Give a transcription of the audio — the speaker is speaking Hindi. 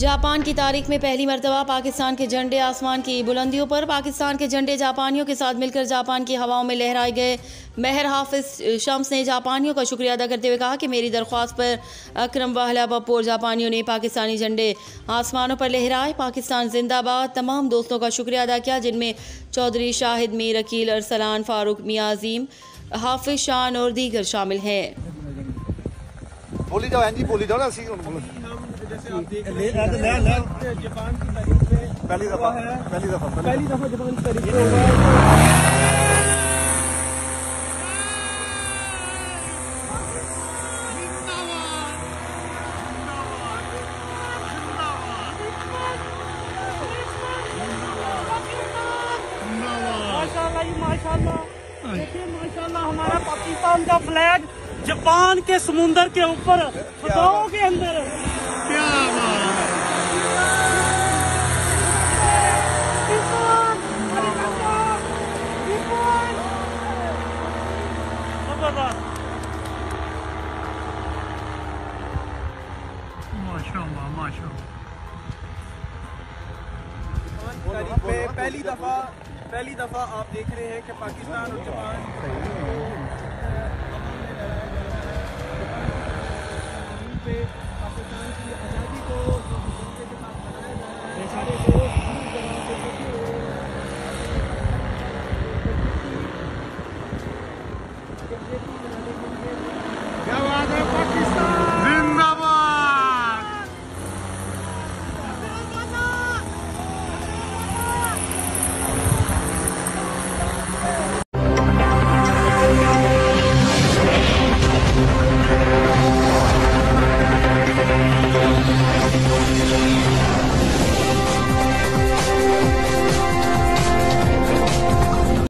जापान की तारीख में पहली मरतबा पाकिस्तान के झंडे आसमान की बुलंदियों पर। पाकिस्तान के झंडे जापानियों के साथ मिलकर जापान की हवाओं में लहराए गए। महर हाफिज शम्स ने जापानियों का शुक्रिया अदा करते हुए कहा कि मेरी दरख्वास्त पर अकरम वाहला बपोर जापानियों ने पाकिस्तानी झंडे आसमानों पर लहराए। पाकिस्तान जिंदाबाद। तमाम दोस्तों का शुक्रिया अदा किया, जिनमें चौधरी शाहिद, मीर अकील, अरसलान, फारूक, मियां अजीम, हाफिज शान और दीगर शामिल हैं। बोली जाओ जी, बोली जाओ ना। जैसे आप देख रहे हैं जापान की तारीख में पहली दफा जापान की तारीख में हुआ माशाल्लाह। देखिए माशाल्लाह, हमारा पाकिस्तान का फ्लैग जापान के समुंदर के ऊपर खतरों के अंदर। क्या माशाल्लाह माशाल्लाह। पहली दफा आप देख रहे हैं कि पाकिस्तान और जापान